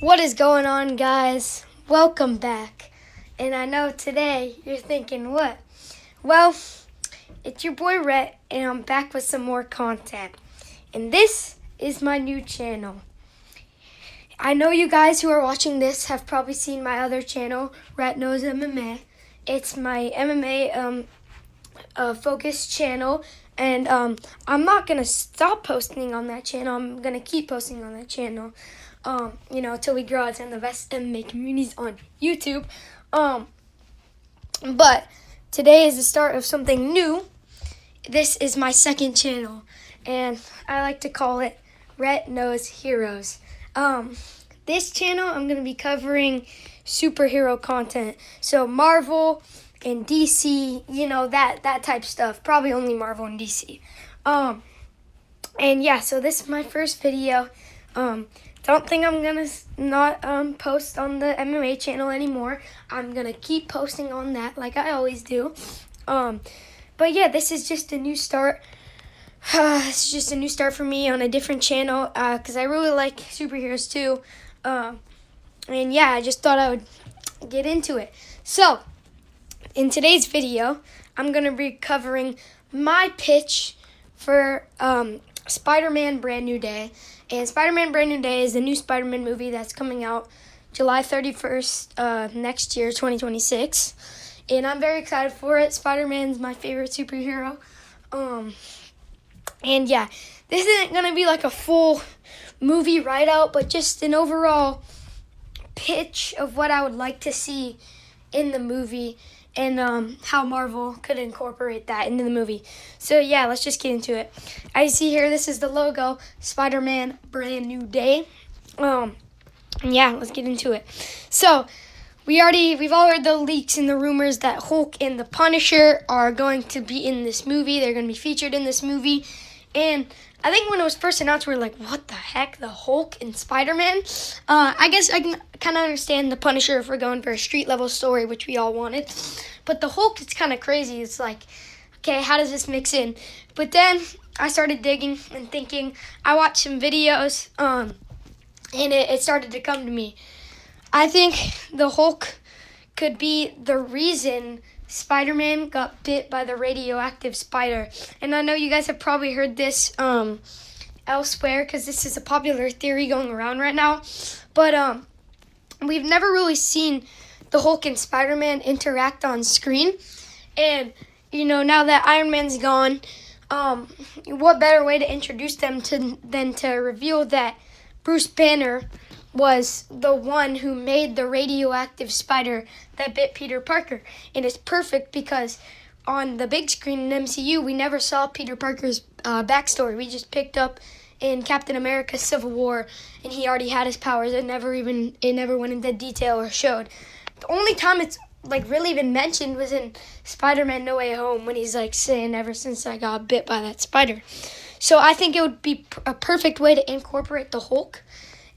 What is going on, guys? Welcome back. And I know today you're thinking, what? Well, it's your boy Rhett, and I'm back with some more content. And this is my new channel. I know you guys who are watching this have probably seen my other channel, Rhett Knows MMA. It's my MMA focused channel, and I'm not gonna stop posting on that channel. I'm gonna keep posting on that channel, till we grow out to the best MMA communities on YouTube. But today is the start of something new. This is my second channel, and I like to call it Rhett Knows Heroes. This channel, I'm gonna be covering superhero content, so Marvel and DC, that type stuff. Probably only Marvel and DC. And yeah, so this is my first video. Don't think I'm gonna not post on the MMA channel anymore. I'm gonna keep posting on that like I always do. But yeah, this is just a new start. It's just a new start for me on a different channel because I really like superheroes too. And yeah, I just thought I would get into it. So, in today's video, I'm going to be covering my pitch for Spider-Man Brand New Day. And Spider-Man Brand New Day is the new Spider-Man movie that's coming out July 31st next year, 2026. And I'm very excited for it. Spider-Man's my favorite superhero. And yeah, this isn't going to be like a full movie write-out, but just an overall pitch of what I would like to see in the movie and how Marvel could incorporate that into the movie. So yeah, let's just get into it. As you see here, this is the logo, Spider-Man Brand New Day. Yeah, let's get into it. So we've all heard the leaks and the rumors that Hulk and the Punisher are going to be in this movie. They're going to be featured in this movie. And I think when it was first announced, we were like, what the heck, the Hulk and Spider-Man? I guess I can kind of understand the Punisher if we're going for a street-level story, which we all wanted. But the Hulk, it's kind of crazy. It's like, okay, how does this mix in? But then I started digging and thinking. I watched some videos, and it started to come to me. I think the Hulk could be the reason Spider-Man got bit by the radioactive spider. And I know you guys have probably heard this elsewhere because this is a popular theory going around right now. But we've never really seen the Hulk and Spider-Man interact on screen. And, now that Iron Man's gone, what better way to introduce them than to reveal that Bruce Banner was the one who made the radioactive spider that bit Peter Parker. And it's perfect because on the big screen in MCU, we never saw Peter Parker's backstory. We just picked up in Captain America Civil War, and he already had his powers. It never went into detail or showed. The only time it's really been mentioned was in Spider-Man No Way Home when he's saying, ever since I got bit by that spider. So I think it would be a perfect way to incorporate the Hulk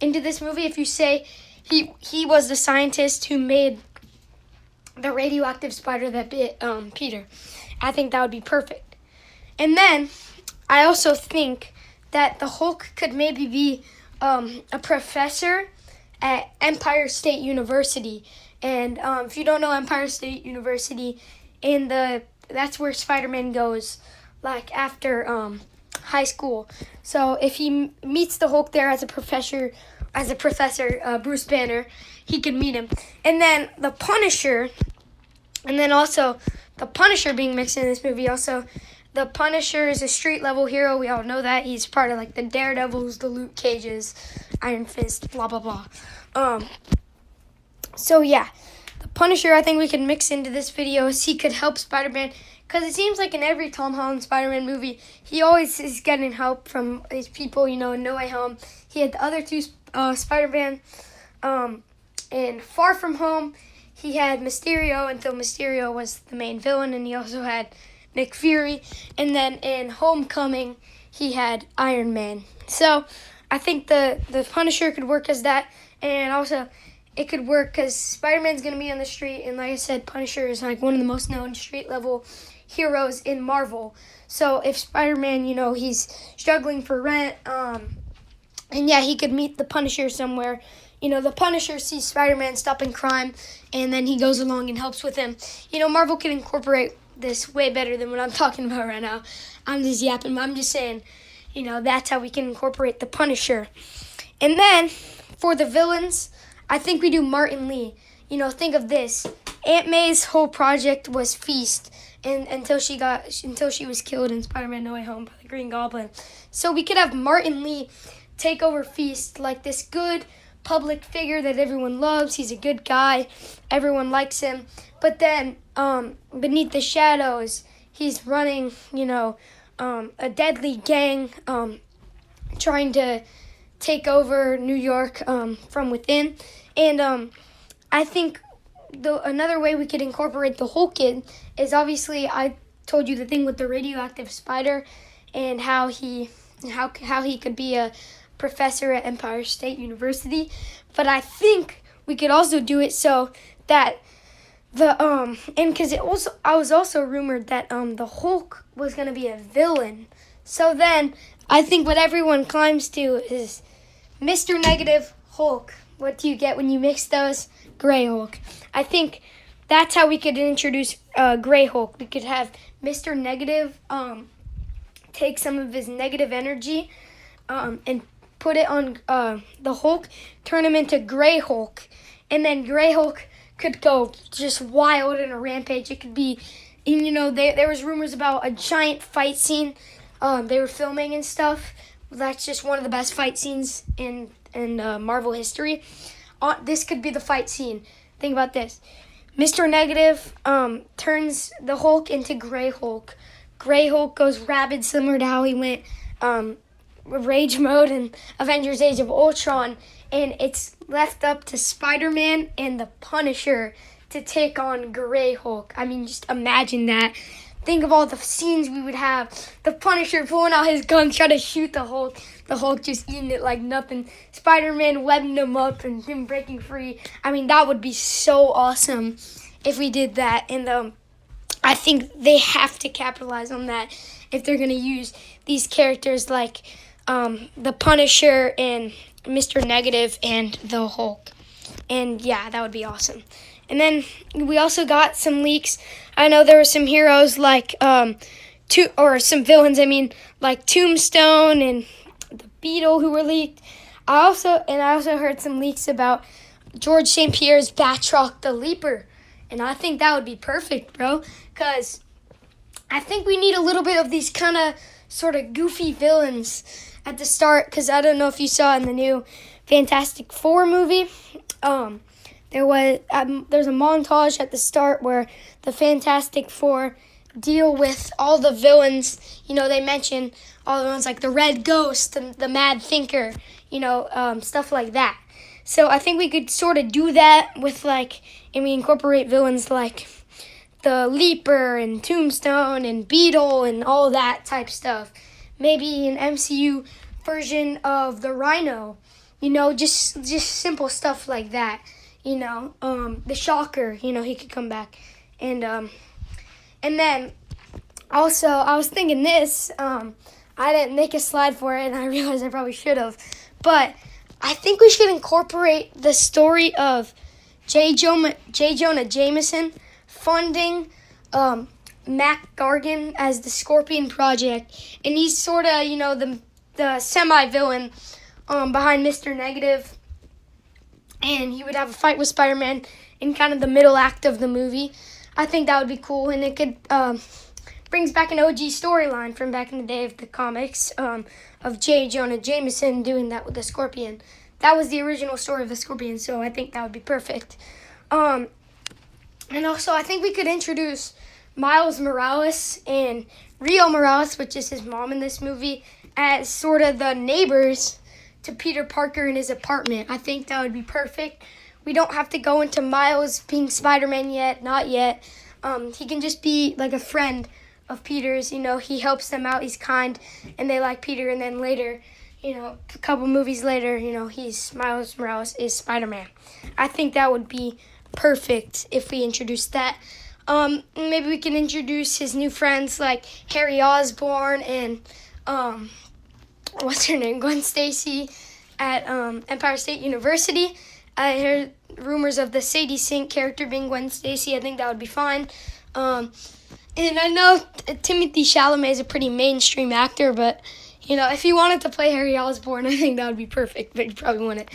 into this movie if you say he was the scientist who made the radioactive spider that bit Peter. I think that would be perfect. And then I also think that the Hulk could maybe be a professor at Empire State University. And if you don't know Empire State University, that's where Spider-Man goes after high school. So if he meets the Hulk there as a professor, Bruce Banner, he could meet him. And then the Punisher, and then also the Punisher being mixed in this movie. Also, the Punisher is a street-level hero. We all know that. He's part of the Daredevils, the Luke Cages, Iron Fist, blah, blah, blah. So yeah, the Punisher I think we could mix into this video as he could help Spider-Man. Because it seems like in every Tom Holland Spider-Man movie, he always is getting help from these people, in No Way Home. He had the other two Spider-Man. In Far From Home, he had Mysterio until Mysterio was the main villain, and he also had Nick Fury. And then in Homecoming, he had Iron Man. So I think the Punisher could work as that, and also it could work because Spider-Man's going to be on the street, and like I said, Punisher is one of the most known street-level heroes in Marvel. So if Spider-Man, he's struggling for rent, and yeah, he could meet the Punisher somewhere, the Punisher sees Spider-Man stopping crime, and then he goes along and helps with him. Marvel can incorporate this way better than what I'm talking about right now. I'm just yapping, but I'm just saying, that's how we can incorporate the Punisher. And then, for the villains, I think we do Martin Lee. Think of this. Aunt May's whole project was Feast, and until she was killed in Spider-Man No Way Home by the Green Goblin. So we could have Martin Lee take over Feast, like this good public figure that everyone loves. He's a good guy. Everyone likes him. But then, beneath the shadows, he's running, a deadly gang, trying to take over New York from within. And I think another way we could incorporate the Hulk in is, obviously, I told you the thing with the radioactive spider and how he could be a professor at Empire State University. But I think we could also do it so that and because I was also rumored that the Hulk was going to be a villain. So then I think what everyone climbs to is Mr. Negative, Hulk. What do you get when you mix those? Gray Hulk. I think that's how we could introduce Gray Hulk. We could have Mr. Negative take some of his negative energy and put it on the Hulk, turn him into Gray Hulk, and then Gray Hulk could go just wild in a rampage. It could be, there was rumors about a giant fight scene they were filming and stuff. That's just one of the best fight scenes in Marvel history. This could be the fight scene. Think about this. Mr. Negative turns the Hulk into Gray Hulk. Gray Hulk goes rabid, similar to how he went rage mode in Avengers Age of Ultron. And it's left up to Spider-Man and the Punisher to take on Gray Hulk. I mean, just imagine that. Think of all the scenes we would have. The Punisher pulling out his gun, trying to shoot the Hulk. The Hulk just eating it like nothing. Spider-Man webbing him up and him breaking free. I mean, that would be so awesome if we did that. And I think they have to capitalize on that if they're going to use these characters like the Punisher and Mr. Negative and the Hulk. And yeah, that would be awesome. And then we also got some leaks. I know there were some heroes like some villains, like Tombstone and the Beetle who were leaked. I also heard some leaks about George St. Pierre's Batroc the Leaper. And I think that would be perfect, bro. Because I think we need a little bit of these kind of sort of goofy villains at the start. Because I don't know if you saw in the new Fantastic Four movie. There's a montage at the start where the Fantastic Four deal with all the villains. They mention all the ones like the Red Ghost and the Mad Thinker, stuff like that. So I think we could sort of do that with and we incorporate villains like the Leaper and Tombstone and Beetle and all that type stuff. Maybe an MCU version of the Rhino, just simple stuff like that. The Shocker, he could come back. And then also I was thinking this, I didn't make a slide for it and I realized I probably should have, but I think we should incorporate the story of J. Jonah Jameson funding Mac Gargan as the Scorpion Project, and he's sort of, the semi-villain behind Mr. Negative. And he would have a fight with Spider-Man in kind of the middle act of the movie. I think that would be cool, and it could brings back an OG storyline from back in the day of the comics of J. Jonah Jameson doing that with the Scorpion. That was the original story of the Scorpion, so I think that would be perfect. And also, I think we could introduce Miles Morales and Rio Morales, which is his mom in this movie, as sort of the neighbors to Peter Parker in his apartment. I think that would be perfect. We don't have to go into Miles being Spider-Man yet, not yet. He can just be like a friend of Peter's. He helps them out, he's kind, and they like Peter, and then later, a couple movies later, Miles Morales is Spider-Man. I think that would be perfect if we introduced that. Maybe we can introduce his new friends like Harry Osborn and what's her name, Gwen Stacy at Empire State University. I heard rumors of the Sadie Sink character being Gwen Stacy. I think that would be fine. And I know Timothy Chalamet is a pretty mainstream actor, but, you know, if he wanted to play Harry Osborn, I think that would be perfect. But he probably wouldn't,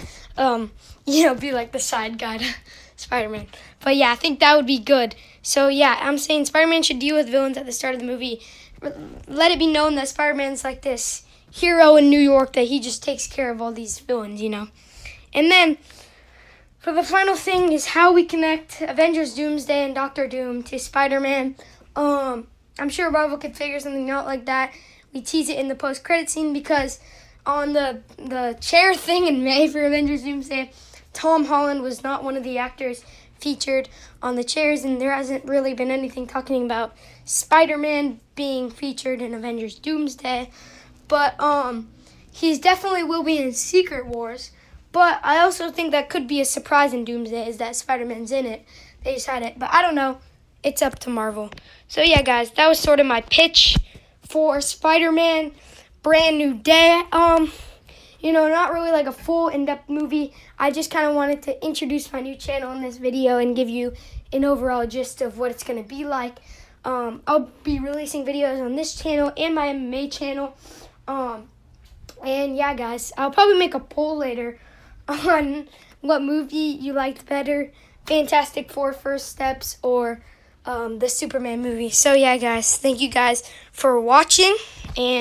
be like the side guy to Spider-Man. But, yeah, I think that would be good. So, yeah, I'm saying Spider-Man should deal with villains at the start of the movie. Let it be known that Spider-Man's like this hero in New York, that he just takes care of all these villains, you know. And then, for the final thing is how we connect Avengers Doomsday and Doctor Doom to Spider-Man. I'm sure Marvel could figure something out like that. We tease it in the post-credit scene because on the chair thing in May for Avengers Doomsday, Tom Holland was not one of the actors featured on the chairs, and there hasn't really been anything talking about Spider-Man being featured in Avengers Doomsday. But he's definitely will be in Secret Wars. But I also think that could be a surprise in Doomsday, is that Spider-Man's in it. They decided, but I don't know. It's up to Marvel. So yeah, guys, that was sort of my pitch for Spider-Man Brand New Day. Not really like a full in-depth movie. I just kind of wanted to introduce my new channel in this video and give you an overall gist of what it's going to be like. I'll be releasing videos on this channel and my MMA channel. And yeah, guys, I'll probably make a poll later on what movie you liked better, Fantastic Four First Steps or the Superman movie. So yeah, guys, thank you guys for watching, and